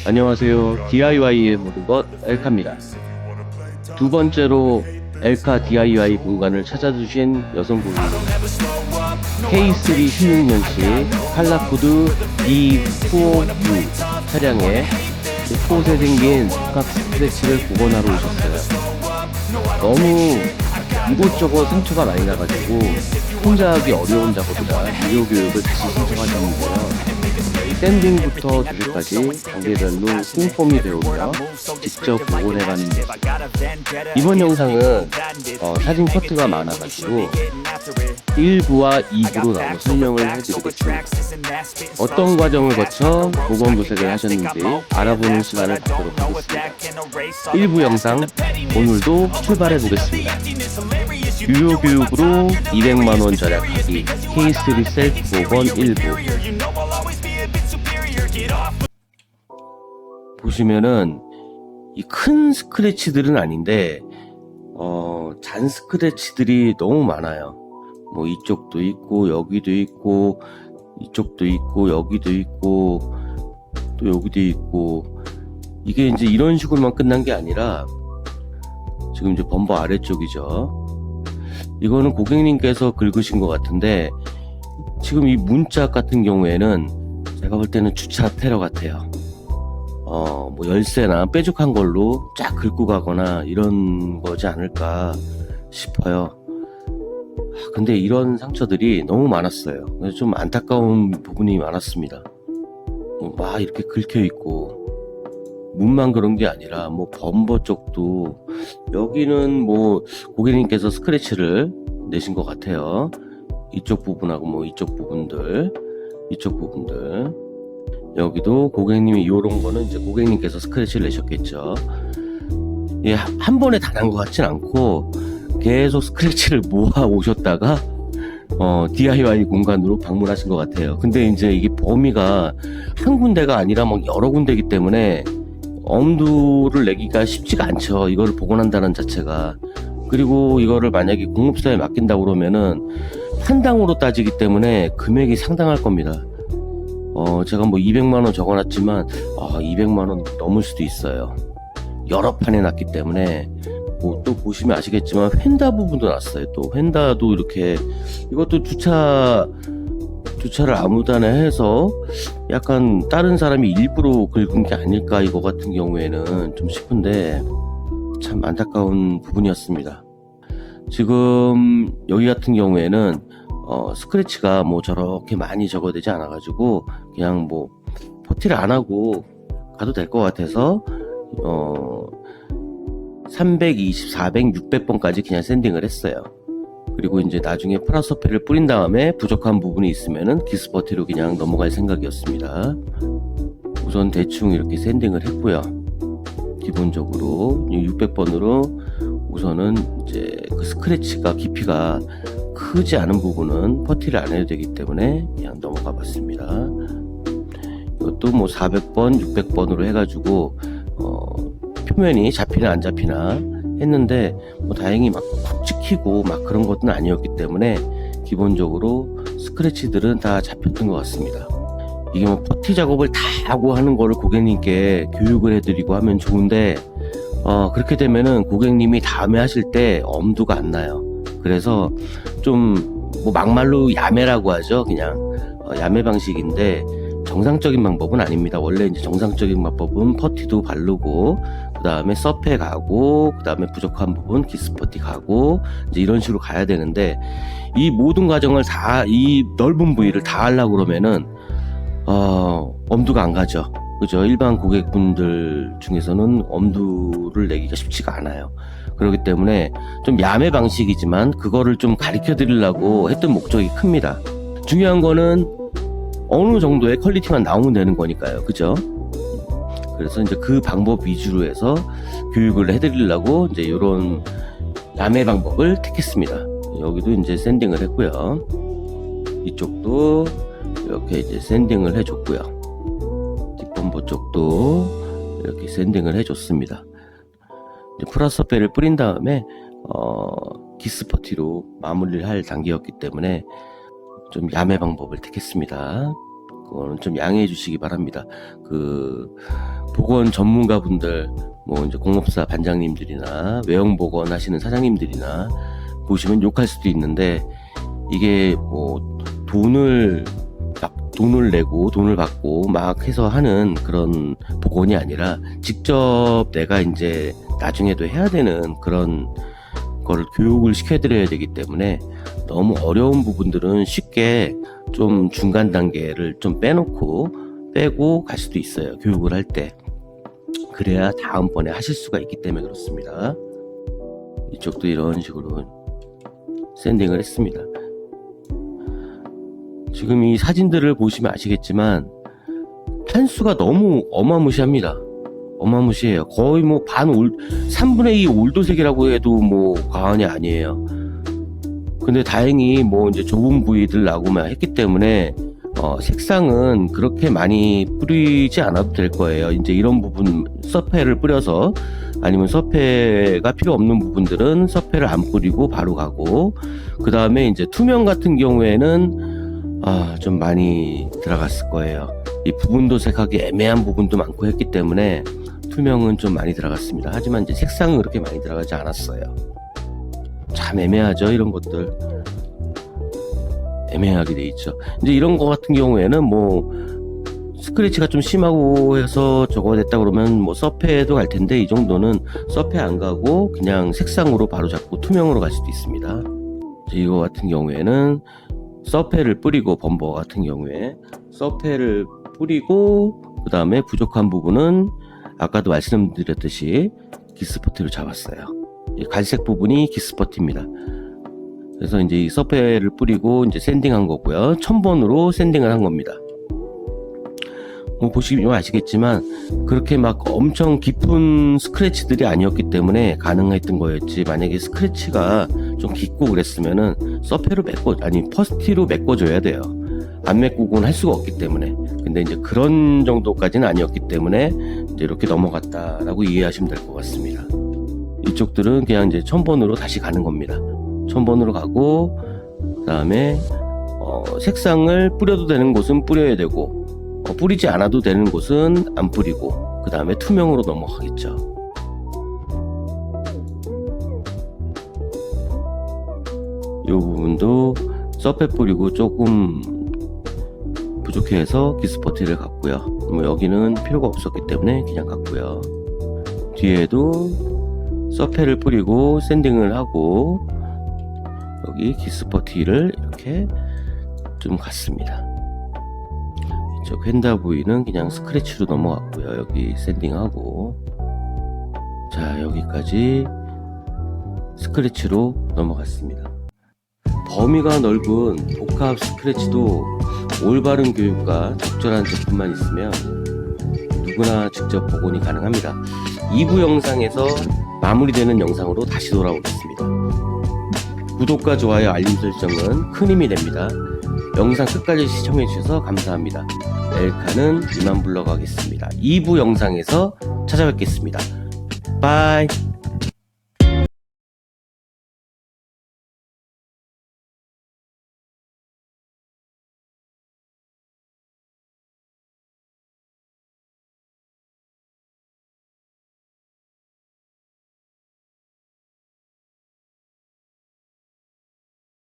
안녕하세요. DIY의 모든 것 엘카입니다. 두 번째로 엘카 DIY 공간을 찾아주신 여성분입니다. K3 16년식 칼라코드 D4U 차량에 곳곳에 생긴 복합 스크래치를 복원하러 오셨어요. 너무 이곳저곳 상처가 많이 나가지고 혼자 하기 어려운 작업이라 무료 교육을 다시 신청하셨는데요. 샌딩부터 조립까지 단계별로 꼼꼼히 배우며 직접 복원해가는 모습. 이번 영상은 사진 커트가 많아가지고 1부와 2부로 나눠 설명을 해드리겠습니다. 어떤 과정을 거쳐 복원 도색을 하셨는지 알아보는 시간을 갖도록 하겠습니다. 1부 영상 오늘도 출발해 보겠습니다. 유료 교육으로 200만원 절약하기 K3 셀프 복원 1부. 보시면은 이 큰 스크래치들은 아닌데 잔 스크래치들이 너무 많아요. 뭐 이쪽도 있고 여기도 있고 이쪽도 있고 여기도 있고 또 여기도 있고, 이게 이제 이런 식으로만 끝난 게 아니라 지금 이제 범버 아래쪽이죠. 이거는 고객님께서 긁으신 것 같은데, 지금 이 문짝 같은 경우에는 제가 볼 때는 주차 테러 같아요. 뭐 열쇠나 뾰족한 걸로 쫙 긁고 가거나 이런 거지 않을까 싶어요. 근데 이런 상처들이 너무 많았어요. 그래서 좀 안타까운 부분이 많았습니다. 막 이렇게 긁혀 있고, 문만 그런 게 아니라 뭐 범버 쪽도, 여기는 뭐 고객님께서 스크래치를 내신 것 같아요. 이쪽 부분하고 뭐 이쪽 부분들, 여기도 고객님이 요런 거는 이제 고객님께서 스크래치를 내셨겠죠. 예, 한 번에 다 난 것 같진 않고 계속 스크래치를 모아 오셨다가 DIY 공간으로 방문하신 것 같아요. 근데 이제 이게 범위가 한 군데가 아니라 막 여러 군데이기 때문에 엄두를 내기가 쉽지가 않죠. 이거를 복원한다는 자체가. 그리고 이거를 만약에 공업사에 맡긴다고 그러면은 판당으로 따지기 때문에 금액이 상당할 겁니다. 제가 뭐 200만원 적어놨지만 200만원 넘을 수도 있어요. 여러 판에 났기 때문에. 뭐 또 보시면 아시겠지만 휀다 부분도 났어요. 또 휀다도 이렇게, 이것도 주차를 아무데나 해서 약간 다른 사람이 일부러 긁은 게 아닐까, 이거 같은 경우에는 좀 싶은데, 참 안타까운 부분이었습니다. 지금 여기 같은 경우에는 스크래치가 뭐 저렇게 많이 적어되지 않아가지고 그냥 뭐 퍼티를 안 하고 가도 될 것 같아서 320, 400, 600번까지 그냥 샌딩을 했어요. 그리고 이제 나중에 프라서페를 뿌린 다음에 부족한 부분이 있으면은 기스퍼티로 그냥 넘어갈 생각이었습니다. 우선 대충 이렇게 샌딩을 했고요. 기본적으로 600번으로 우선은 이제 그 스크래치가 깊이가 크지 않은 부분은 퍼티를 안 해도 되기 때문에 그냥 넘어가 봤습니다. 이것도 뭐 400번, 600번으로 해가지고 표면이 잡히나 안 잡히나 했는데, 뭐 다행히 막 푹 찍히고 막 그런 것은 아니었기 때문에 기본적으로 스크래치들은 다 잡혔던 것 같습니다. 이게 뭐 퍼티 작업을 다 하고 하는 거를 고객님께 교육을 해드리고 하면 좋은데, 그렇게 되면은 고객님이 다음에 하실 때 엄두가 안 나요. 그래서 좀 뭐 막말로 야매라고 하죠. 그냥 야매 방식인데 정상적인 방법은 아닙니다. 원래 이제 정상적인 방법은 퍼티도 바르고, 그 다음에 서페 가고, 그 다음에 부족한 부분 기스퍼티 가고, 이제 이런 식으로 가야 되는데, 이 모든 과정을 다, 이 넓은 부위를 다 하려고 그러면은 엄두가 안 가죠. 그죠? 일반 고객분들 중에서는 엄두를 내기가 쉽지가 않아요. 그렇기 때문에 좀 야매 방식이지만 그거를 좀 가르쳐 드리려고 했던 목적이 큽니다. 중요한 거는 어느 정도의 퀄리티만 나오면 되는 거니까요. 그죠? 그래서 이제 그 방법 위주로 해서 교육을 해드리려고 이제 이런 야매 방법을 택했습니다. 여기도 이제 샌딩을 했고요. 이쪽도 이렇게 이제 샌딩을 해줬고요. 뒷범버 쪽도 이렇게 샌딩을 해줬습니다. 프라서페를 뿌린 다음에 기스퍼티로 마무리를 할 단계였기 때문에 좀 야매 방법을 택했습니다. 그거는 좀 양해해 주시기 바랍니다. 그 보건 전문가분들, 뭐 이제 공업사 반장님들이나 외형보건 하시는 사장님들이나 보시면 욕할 수도 있는데, 이게 뭐 돈을 내고 돈을 받고 막 해서 하는 그런 보건이 아니라 직접 내가 이제 나중에도 해야 되는 그런 거를 교육을 시켜드려야 되기 때문에 너무 어려운 부분들은 쉽게 좀 중간 단계를 좀 빼고 갈 수도 있어요. 교육을 할 때. 그래야 다음번에 하실 수가 있기 때문에 그렇습니다. 이쪽도 이런 식으로 샌딩을 했습니다. 지금 이 사진들을 보시면 아시겠지만 판수가 너무 어마무시합니다. 어마무시해요. 거의 뭐 3분의 2 올도색이라고 해도 뭐 과언이 아니에요. 근데 다행히 뭐 이제 좁은 부위들 나고만 했기 때문에 색상은 그렇게 많이 뿌리지 않아도 될 거예요. 이제 이런 부분 서페를 뿌려서, 아니면 서페가 필요 없는 부분들은 서페를 안 뿌리고 바로 가고, 그 다음에 이제 투명 같은 경우에는 좀 많이 들어갔을 거예요. 이 부분도 색하기 애매한 부분도 많고 했기 때문에 투명은 좀 많이 들어갔습니다. 하지만 이제 색상은 그렇게 많이 들어가지 않았어요. 참 애매하죠, 이런 것들. 애매하게 돼 있죠. 이제 이런 거 같은 경우에는 뭐 스크래치가 좀 심하고 해서 저거 됐다 그러면 뭐 서페도 갈 텐데, 이 정도는 서페 안 가고 그냥 색상으로 바로 잡고 투명으로 갈 수도 있습니다. 이거 같은 경우에는 서페를 뿌리고, 범버 같은 경우에 서페를 뿌리고, 그 다음에 부족한 부분은 아까도 말씀드렸듯이 기스퍼티로 잡았어요. 이 갈색 부분이 기스퍼티입니다. 그래서 이제 이 서페를 뿌리고 이제 샌딩한 거고요. 1000번으로 샌딩을 한 겁니다. 뭐 보시면 아시겠지만 그렇게 막 엄청 깊은 스크래치들이 아니었기 때문에 가능했던 거였지, 만약에 스크래치가 좀 깊고 그랬으면은 서페로 퍼스티로 메꿔줘야 돼요. 안 메꾸고는 할 수가 없기 때문에. 근데 이제 그런 정도까지는 아니었기 때문에 이제 이렇게 넘어갔다라고 이해하시면 될 것 같습니다. 이쪽들은 그냥 이제 1000번으로 다시 가는 겁니다. 1000번으로 가고, 그 다음에 색상을 뿌려도 되는 곳은 뿌려야 되고, 뿌리지 않아도 되는 곳은 안 뿌리고, 그 다음에 투명으로 넘어가겠죠. 이 부분도 서페 뿌리고 조금 부족해서 기스퍼티를 갔고요. 뭐 여기는 필요가 없었기 때문에 그냥 갔고요. 뒤에도 서페를 뿌리고 샌딩을 하고, 여기 기스퍼티를 이렇게 좀 갔습니다. 이쪽 휀다 부위는 그냥 스크래치로 넘어갔고요. 여기 샌딩하고, 자, 여기까지 스크래치로 넘어갔습니다. 범위가 넓은 복합 스크래치도 올바른 교육과 적절한 제품만 있으면 누구나 직접 복원이 가능합니다. 2부 영상에서 마무리되는 영상으로 다시 돌아오겠습니다. 구독과 좋아요, 알림 설정은 큰 힘이 됩니다. 영상 끝까지 시청해주셔서 감사합니다. 엘카는 이만 물러가겠습니다. 2부 영상에서 찾아뵙겠습니다. 바이.